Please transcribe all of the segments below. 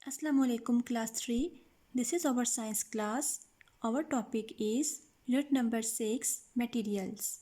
Assalamu alaikum class 3. This is our science class. Our topic is unit number 6 materials.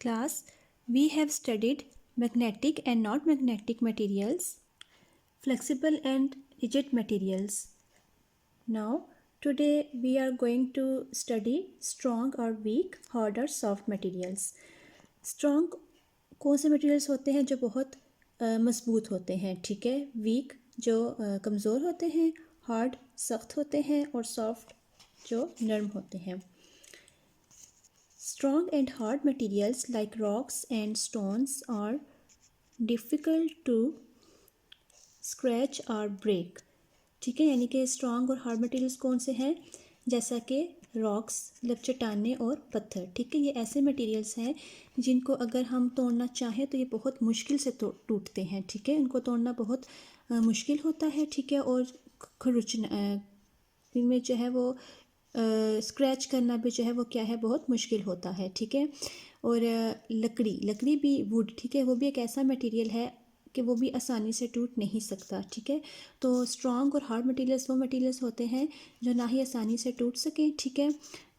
Class, we have studied magnetic and non-magnetic materials, flexible and rigid materials. Now today we are going to study strong or weak, hard or soft materials. Strong कौन से materials होते हैं जो बहुत मजबूत होते हैं, ठीक है। वीक जो कमज़ोर होते हैं, हार्ड सख्त होते हैं और सॉफ्ट जो नरम होते हैं। Strong and hard materials like rocks and stones are difficult to scratch और ब्रेक, ठीक है। यानी कि स्ट्रॉन्ग और हार्ड मटेरियल्स कौन से हैं, जैसा कि रॉक्स मतलब चट्टानें और पत्थर, ठीक है। ये ऐसे मटेरियल्स हैं जिनको अगर हम तोड़ना चाहें तो ये बहुत मुश्किल से टूटते हैं, ठीक है। इनको तोड़ना बहुत मुश्किल होता है, ठीक है। और खरुचना इनमें जो है वो स्क्रैच करना भी जो है वो क्या है, बहुत मुश्किल होता है, ठीक है। और लकड़ी भी वुड, ठीक है, वो भी एक ऐसा मटेरियल है कि वो भी आसानी से टूट नहीं सकता, ठीक है। तो स्ट्रॉन्ग और हार्ड मटेरियल्स वो मटेरियल्स होते हैं जो ना ही आसानी से टूट सकें, ठीक है,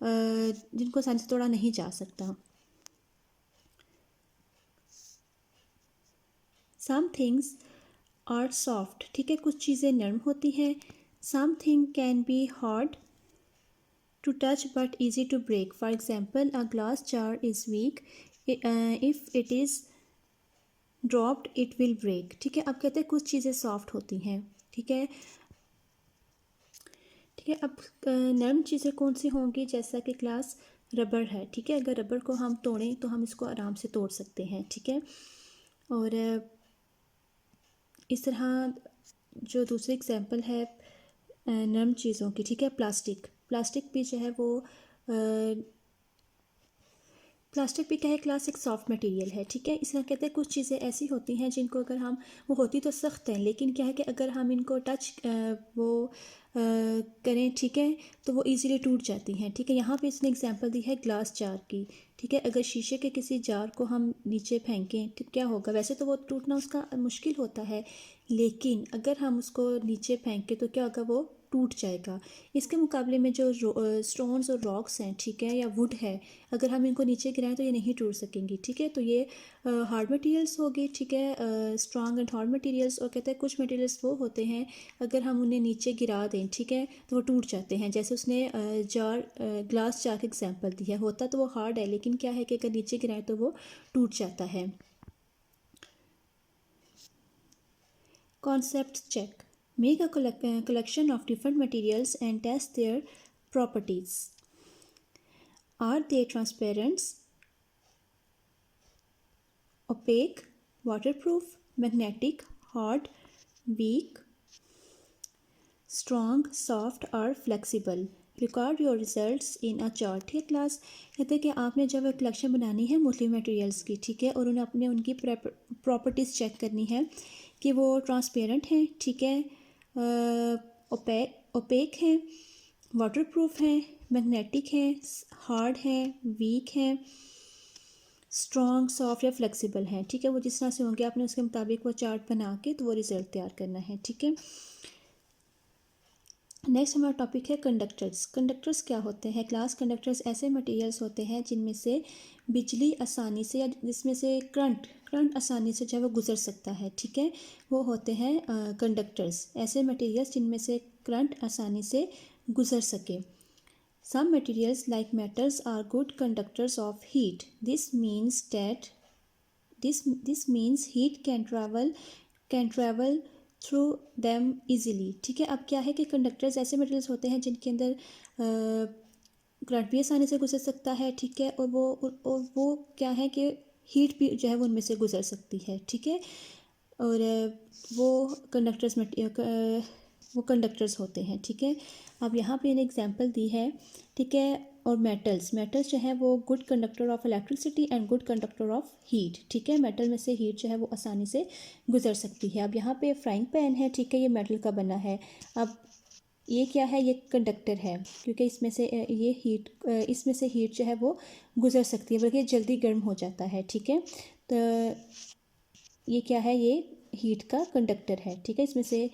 जिनको आसानी से तोड़ा नहीं जा सकता। सम थिंग्स आर सॉफ्ट, ठीक है, कुछ चीज़ें नरम होती हैं। Some thing can be hard to touch but easy to break. For example, a glass jar is weak. If it is dropped, it will break. ठीक है। अब कहते हैं कुछ चीज़ें सॉफ्ट होती हैं, ठीक है, ठीक है। अब नरम चीज़ें कौन सी होंगी, जैसा कि क्लास रबर है, ठीक है। अगर रबर को हम तोड़ें तो हम इसको आराम से तोड़ सकते हैं, ठीक है। और इस तरह जो दूसरी एग्जांपल है नरम चीज़ों की, ठीक है, प्लास्टिक भी जो है वो प्लास्टिक भी क्या है क्लास, एक सॉफ्ट मटेरियल है, ठीक है। इस तरह कहते हैं कुछ चीज़ें ऐसी होती हैं जिनको अगर हम, वो होती तो सख्त हैं लेकिन क्या है कि अगर हम इनको टच करें, ठीक है, तो वो इजीली टूट जाती हैं, ठीक है। यहाँ पे इसने एग्जांपल दी है ग्लास जार की, ठीक है। अगर शीशे के किसी जार को हम नीचे फेंकें तो क्या होगा, वैसे तो वो टूटना उसका मुश्किल होता है, लेकिन अगर हम उसको नीचे फेंकें तो क्या होगा, वो टूट जाएगा। इसके मुकाबले में जो स्टोन्स और रॉक्स हैं, ठीक है, या वुड है, अगर हम इनको नीचे गिराएं तो ये नहीं टूट सकेंगी, ठीक है। तो ये हार्ड मटेरियल्स हो गए, ठीक है, स्ट्रॉन्ग एंड हार्ड मटेरियल्स। और कहते हैं कुछ मटेरियल्स वो होते हैं अगर हम उन्हें नीचे गिरा दें, ठीक है, तो वो टूट जाते हैं। जैसे उसने ग्लास जार का एग्जाम्पल दिया, होता तो वो हार्ड है लेकिन क्या है कि अगर नीचे गिराएं तो वो टूट जाता है। Concept check, make a collection of different materials and test their properties. Are they transparent, opaque, waterproof, magnetic, hard, weak, strong, soft or flexible? Record your results in a chart. ठीक है क्लास, कहते हैं कि आपने जब collection बनानी है मुख्तलिफ मटेरियल्स की, ठीक है, और उन्हें अपने उनकी प्रॉपर्टीज़ चेक करनी है कि वो ट्रांसपेरेंट हैं, ठीक है, ओपेक हैं, वाटरप्रूफ हैं, मैग्नेटिक हैं, हार्ड हैं, वीक हैं, स्ट्रॉन्ग, सॉफ्ट या फ्लेक्सिबल हैं, ठीक है। वो जिस तरह से होंगे आपने उसके मुताबिक वो चार्ट बना के तो वो रिज़ल्ट तैयार करना है, ठीक है। नेक्स्ट हमारा टॉपिक है कंडक्टर्स। कंडक्टर्स क्या होते हैं क्लास, कंडक्टर्स ऐसे मटेरियल्स होते हैं जिनमें से बिजली आसानी से या जिसमें से करंट आसानी से जो है वो गुजर सकता है, ठीक है, वो होते हैं कंडक्टर्स, ऐसे मटेरियल्स जिनमें से करंट आसानी से गुजर सके। Some materials like metals are good conductors of heat. This means heat can travel through them easily, ठीक है। अब क्या है कि कंडक्टर्स ऐसे मटेरियल्स होते हैं जिनके अंदर करंट भी आसानी से गुजर सकता है, ठीक है, और वो क्या है कि हीट भी जो है वो उनमें से गुजर सकती है, ठीक है। और वो कंडक्टर्स होते हैं, ठीक है। अब यहाँ पे इन्हें एग्जांपल दी है, ठीक है। और मेटल्स जो है वो good conductor of electricity and good conductor of heat, ठीक है। मेटल में से हीट जो है वो आसानी से गुजर सकती है। अब यहाँ पे फ्राइंग पैन है, ठीक है, ये मेटल का बना है। अब ये क्या है, ये कंडक्टर है क्योंकि इसमें से हीट जो है वो गुजर सकती है, बल्कि जल्दी गर्म हो जाता है, ठीक है। तो ये क्या है, ये हीट का कंडक्टर है, ठीक है। इसमें से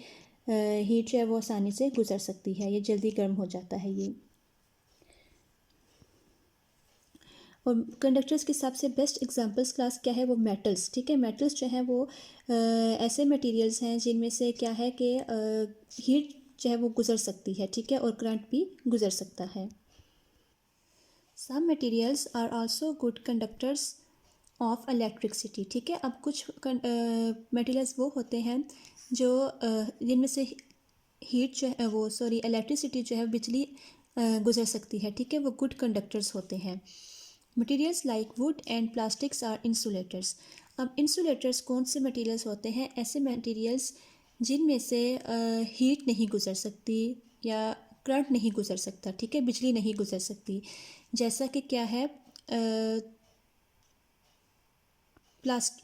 हीट जो है वो आसानी से गुजर सकती है, ये जल्दी गर्म हो जाता है ये। और कंडक्टर्स की सबसे बेस्ट एग्जांपल्स क्लास क्या है, वो मेटल्स। ठीक है, मेटल्स जो है वो ऐसे मटेरियल्स हैं जिनमें से क्या है कि हीट जो है वो गुजर सकती है। ठीक है, और करंट भी गुजर सकता है। Some materials are also good conductors of electricity. ठीक है, अब कुछ मटेरियल्स वो होते हैं जो जिनमें से हीट जो है वो इलेक्ट्रिसिटी जो है बिजली गुजर सकती है। ठीक है, वो गुड कंडक्टर्स होते हैं। Materials like wood and plastics are insulators. अब इंसुलेटर्स कौन से मटेरियल्स होते हैं, ऐसे मटेरियल्स जिनमें से हीट नहीं गुजर सकती या करंट नहीं गुजर सकता। ठीक है, बिजली नहीं गुजर सकती। जैसा कि क्या है,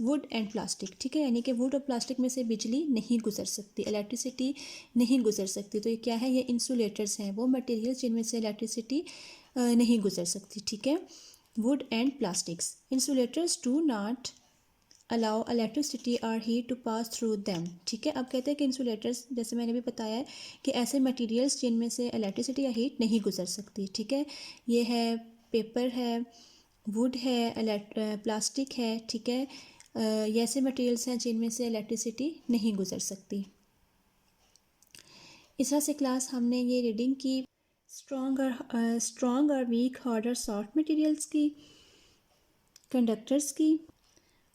वुड एंड प्लास्टिक। ठीक है, यानी कि वुड और प्लास्टिक में से बिजली नहीं गुजर सकती, इलेक्ट्रिसिटी नहीं गुजर सकती। तो ये क्या है, ये इंसुलेटर्स हैं, वो मटेरियल्स जिनमें से इलेक्ट्रिसिटी नहीं गुजर सकती। ठीक है, wood and plastics. Insulators do not allow electricity और heat to pass through them. ठीक है, अब कहते हैं कि इंसुलेटर्स, जैसे मैंने भी बताया है कि ऐसे मटेरियल्स जिनमें से इलेक्ट्रिसिटी या हीट नहीं गुजर सकती। ठीक है, ये है पेपर है, वुड है, प्लास्टिक है। ठीक है, ये ऐसे मटेरियल्स हैं जिनमें से इलेक्ट्रिसिटी नहीं गुजर सकती। इस तरह से क्लास हमने ये रीडिंग की स्ट्रॉन्ग और वीक, हार्ड और सॉफ्ट मटेरियल्स की, कंडक्टर्स की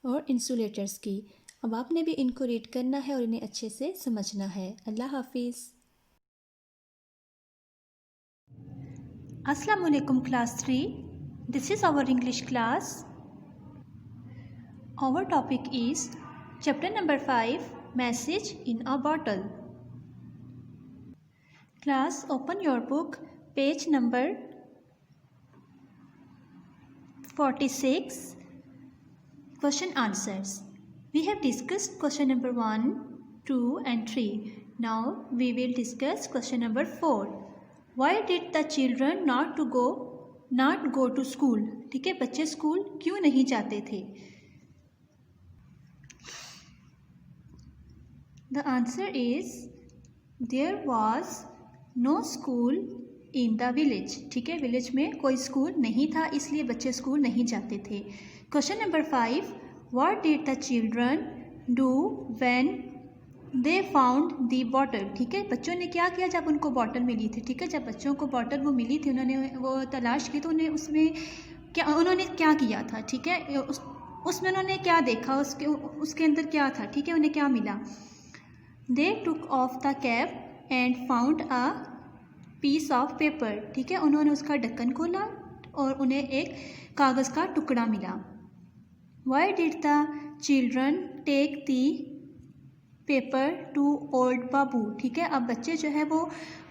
और इंसुलेटर्स की। अब आपने भी इनको रीड करना है और इन्हें अच्छे से समझना है। अल्लाह हाफिज़। अस्सलाम वालेकुम class 3, this is our English class. Our topic is chapter number 5, message in a bottle. Class, open your book, page number 46. Question answers. We have discussed question number 1, 2 and 3. Now we will discuss question number 4. Why did the children not go to school? ठीक है, बच्चे school क्यों नहीं जाते थे? The answer is there was no school in the village. ठीक है, village में कोई स्कूल नहीं था, इसलिए बच्चे स्कूल नहीं जाते थे। Question number 5, what did the children do when they found the bottle? ठीक है, बच्चों ने क्या किया जब उनको बॉटल मिली थी? ठीक है, जब बच्चों को बॉटल वो मिली थी, उन्होंने वो तलाश की, तो उन्होंने क्या किया था? ठीक है, उसमें उन्होंने क्या देखा, उसके अंदर क्या था? ठीक है, उन्हें क्या मिला? They took off the cap and found a piece of paper. ठीक है, उन्होंने उसका ढक्कन खोला और उन्हें एक कागज़ का टुकड़ा मिला। Why did the children take the paper to old बाबू? ठीक है, अब बच्चे जो है वो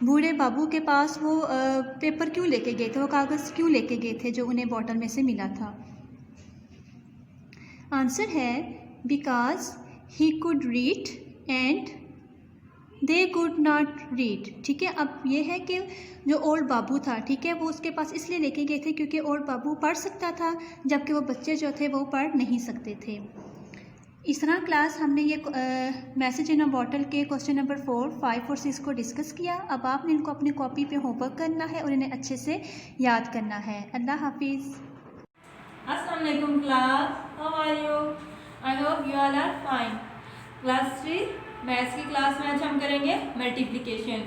बूढ़े बाबू के पास वो पेपर क्यों लेके गए थे, वो कागज़ क्यों लेके गए थे जो उन्हें बॉटल में से मिला था? आंसर है because he could read and they could not read. ठीक है, अब ये है कि जो ओल्ड बाबू था, ठीक है, वो उसके पास इसलिए लेके गए थे क्योंकि ओल्ड बाबू पढ़ सकता था, जबकि वो बच्चे जो थे वो पढ़ नहीं सकते थे। इस तरह क्लास हमने ये मैसेज इन अ बॉटल के क्वेश्चन नंबर 4, 5 और 6 को डिस्कस किया। अब आपने इनको अपनी कॉपी पे होमवर्क करना है और इन्हें अच्छे से याद करना है। अल्लाह हाफिज़। अस्सलाम वालेकुम class, how are you? I hope you all are fine. Class 3 maths की क्लास में आज हम करेंगे मल्टीप्लिकेशन।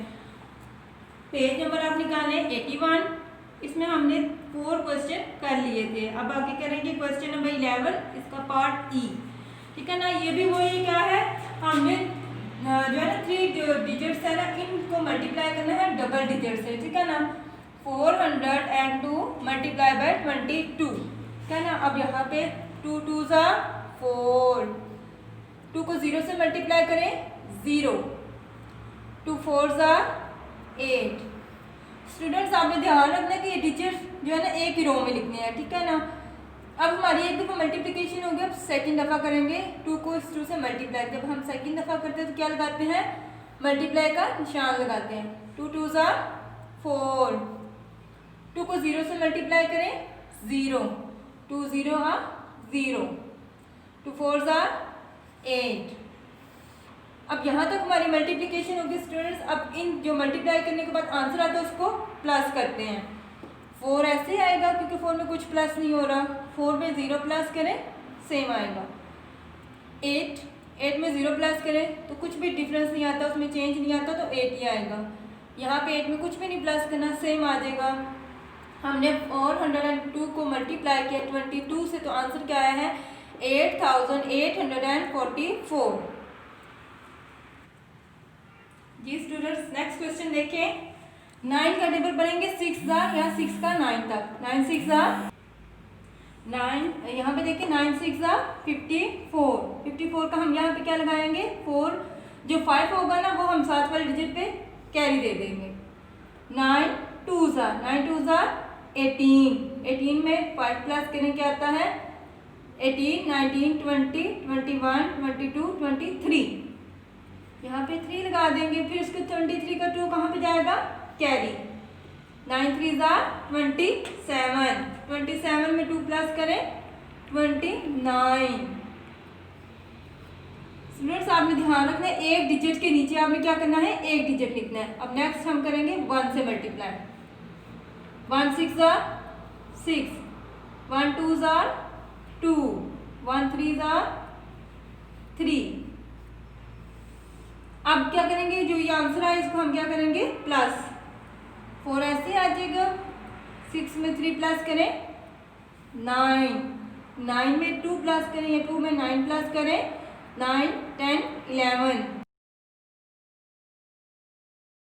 पेज नंबर आप निकालें 81। इसमें हमने 4 क्वेश्चन कर लिए थे। अब आगे करेंगे क्वेश्चन नंबर 11, इसका पार्ट ई। ठीक है ना, ये भी वही क्या है, हमने जो है ना 3 डिजिट्स है ना, इनको मल्टीप्लाई करना है डबल डिजिट से। ठीक है ना, 402 मल्टीप्लाई बाय 22। ठीक है ना, अब यहाँ पे 2 2 ज़ा 4, 2 को 0 से मल्टीप्लाई करें 0, 2 4 ज़ा 8। स्टूडेंट्स आपने ध्यान रखना कि ये डिजिट्स जो है ना एक ही रो में लिखने हैं। ठीक है ना, अब हमारी एक दफ़ा मल्टीप्लिकेशन हो गया, अब सेकंड दफ़ा करेंगे 2 को इस 2 से मल्टीप्लाई। जब हम सेकंड दफ़ा करते हैं तो क्या लगाते हैं, मल्टीप्लाई का निशान लगाते हैं। 2 2 ज़ा 4, 2 को 0 से मल्टीप्लाई करें 0, 2 0 0, 2 4 ज़ा 8, अब यहाँ तक हमारी मल्टीप्लिकेशन होगी स्टूडेंट्स। अब इन जो मल्टीप्लाई करने के बाद आंसर आता है उसको प्लस करते हैं। 4 ऐसे आएगा क्योंकि 4 में कुछ प्लस नहीं हो रहा, 4 में 0 प्लस करें सेम आएगा। 8 में 0 प्लस करें तो कुछ भी डिफरेंस नहीं आता, उसमें चेंज नहीं आता, तो 8 ही आएगा। यहाँ पे 8 में कुछ भी नहीं प्लस करना, सेम आ जाएगा। हमने 402 को मल्टीप्लाई किया 22 से, तो आंसर क्या आया है 8844। जी स्टूडेंट्स नेक्स्ट क्वेश्चन देखें। 9 का टेबल बनेंगे 6 या 6 का 9 तक। 9 6 9, यहाँ पे देखिए 9 6 54। 54 का हम यहाँ पे क्या लगाएंगे 4, जो 5 होगा ना वो हम साथ वाले डिजिट पे कैरी दे देंगे। 9 2 18। 18 में 5 प्लस करें क्या आता है 18 19 20 21 22 23। यहाँ पे 3 लगा देंगे, फिर उसके 23 का 2 कहाँ पे जाएगा कैरी। 9 3 27। 27 में 2 प्लस करें 29। स्टूडेंट्स आपने ध्यान रखना है एक डिजिट के नीचे आपने क्या करना है एक डिजिट लिखना है। अब नेक्स्ट हम करेंगे 1 से मल्टीप्लाई। 1 6 6, 1 2 2, 1 3 3। अब क्या करेंगे जो ये आंसर है इसको हम क्या करेंगे प्लस। 4 ऐसे आ जाएगा, 6 में 3 प्लस करें 9, 9 में 2 प्लस करें या 2 में 9 प्लस करें 9 10 11।